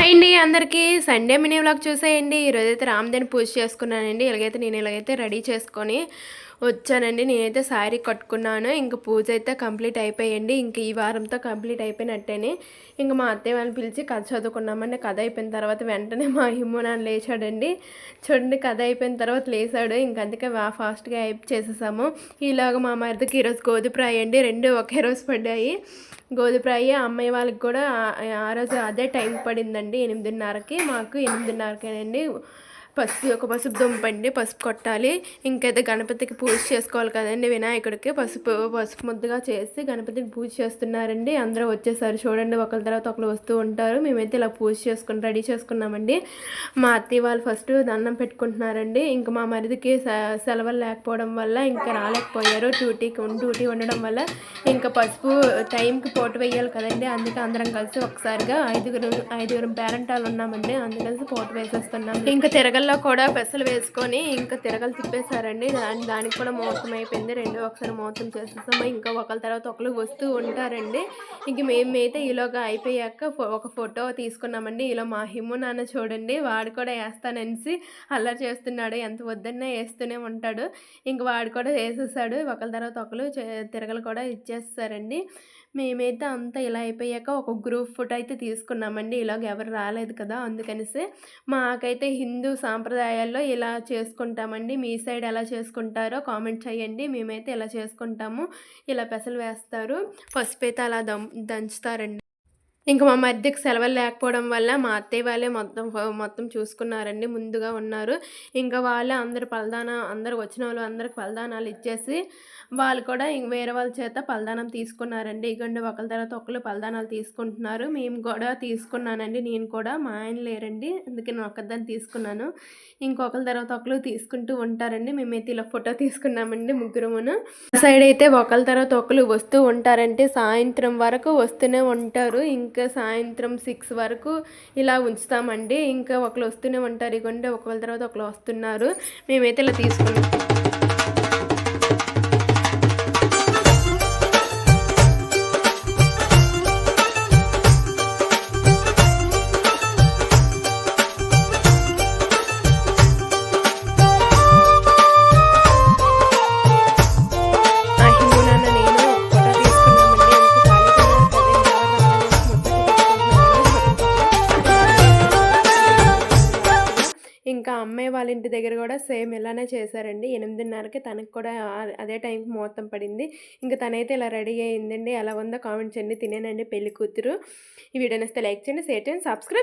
Hi అండి అందరికీ Sunday mini vlog చూసేయండి. ఈరోజైతే రామదేని పూజ చేసుకున్నానండి. ఇలాగైతే రెడీ చేసుకొని వచ్చానండి. నేనైతే శారీ కట్టుకున్నాను. ఇంక పూజ అయితే కంప్లీట్ అయిపోయింది. ఇంక ఈ వారంతో కంప్లీట్ అయిపోయినట్టేనే. ఇంక మా అత్తయ్య వాళ్ళని పిలిచి కథ చదువుకున్నామండి. కథ అయిపోయిన తర్వాత వెంటనే మా హిమ్ము నాన్న లేచాడండి. చూడండి, కథ అయిపోయిన తర్వాత లేచాడు. ఇంక అందుకే ఫాస్ట్గా చేసేసాము. ఇలాగ మా మరిదికి ఈరోజు గోధుప్రాయ అండి. రెండు ఒకే రోజు పడ్డాయి. గోధుప్రాయ అమ్మాయి వాళ్ళకి కూడా ఆ రోజు అదే టైం పడిందండి. 8:30కి, మాకు 8:30కేనండి. ఒక పసుపు దుంపండి, పసుపు కొట్టాలి. ఇంకైతే గణపతికి పూజ చేసుకోవాలి కదండి. వినాయకుడికి పసుపు ముద్దగా చేసి గణపతికి పూజ చేస్తున్నారండి. అందరూ వచ్చేసారు చూడండి, ఒకరి తర్వాత ఒకరు వస్తూ ఉంటారు. మేమైతే ఇలా పూజ చేసుకుని రెడీ చేసుకున్నామండి. మా అత్తయ్య వాళ్ళు ఫస్ట్ దండం పెట్టుకుంటున్నారండి. ఇంకా మా మరిదికి సెలవులు లేకపోవడం వల్ల ఇంకా రాలేకపోయారు. డ్యూటీ ఉండడం వల్ల ఇంకా పసుపు టైంకి పోటు వేయాలి కదండి. అందుకే అందరం కలిసి ఒకసారిగా ఐదుగురు పేరెంటాలు ఉన్నామండి. అందుకలిసి పోటు వేసేస్తున్నాం. ఇంకా తిరగల్లో కూడా పెసలు వేసుకొని ఇంకా తిరగలు తిప్పేశారండి. దానికి కూడా మోసం అయిపోయింది. ఒకసారి మోసం చేసేసాము. ఇంకా ఒకరి తర్వాత ఒకరు వస్తూ ఉంటారండి. ఇంక మేమైతే ఈలోగా అయిపోయాక ఒక ఫోటో తీసుకున్నామండి. ఇలా మా హిమ్ము నాన్న చూడండి, వాడు కూడా వేస్తాననేసి అల్లరి చేస్తున్నాడు. ఎంత వద్దన్నా వేస్తూనే ఉంటాడు. ఇంక వాడు కూడా వేసేసాడు. ఒకరి తర్వాత ఒకరు తిరగలు కూడా ఇచ్చేస్తారండి. మేమైతే అంతా ఇలా అయిపోయాక ఒక గ్రూప్ ఫోటో అయితే తీసుకున్నామండి. ఇలాగ ఎవరు రాలేదు కదా, అందుకనిసే. మాకైతే హిందూ సాంప్రదాయాల్లో ఇలా చేసుకుంటామండి. మీ సైడ్ ఎలా చేసుకుంటారో కామెంట్ చేయండి. మేమైతే ఇలా చేసుకుంటాము. ఇలా పెసలు వేస్తారు, పసుపు అయితే అలా దంచుతారండి. ఇంకా మా మధ్యకి సెలవులు లేకపోవడం వల్ల మా అత్తయ్య వాళ్ళే మొత్తం చూసుకున్నారండి. ముందుగా ఉన్నారు. ఇంకా వాళ్ళే అందరు వచ్చిన వాళ్ళు అందరికి పలదానాలు ఇచ్చేసి వాళ్ళు కూడా వేరే వాళ్ళ చేత పలదానం తీసుకున్నారండి. ఇగండి ఒకరి తర్వాత ఒకరు పలదానాలు తీసుకుంటున్నారు. మేము కూడా తీసుకున్నానండి. నేను కూడా, మా ఆయన లేరండి, అందుకే నేను ఒక్కదాన్ని తీసుకున్నాను. ఇంకొకరి తర్వాత ఒకరు తీసుకుంటూ ఉంటారండి. మేమైతే ఇలా ఫోటో తీసుకున్నామండి ముగ్గురుమును. సైడ్ అయితే ఒకరి తర్వాత ఒకరు వస్తూ ఉంటారంటే సాయంత్రం వరకు వస్తూనే ఉంటారు. ఇంకా సాయంత్రం 6 వరకు ఇలా ఉంచుతామండి. ఇంకా ఒకరు వస్తూనే ఉంటారు. ఇగోండి ఒకరి తర్వాత ఒకరు వస్తున్నారు. మేమైతే ఇలా తీసుకున్నాం. ఇంకా అమ్మాయి వాళ్ళ ఇంటి దగ్గర కూడా సేమ్ ఇలానే చేశారండి. 8:30కి తనకు కూడా అదే టైంకి ముహూర్తం పడింది. ఇంకా తనైతే ఇలా రెడీ అయ్యిందండి. ఎలా ఉందో కామెంట్ చేయండి. తినేనండి పెళ్లి కూతురు. ఈ వీడియో నచ్చితే లైక్ చేయండి, షేర్ చేయండి, సబ్స్క్రైబ్.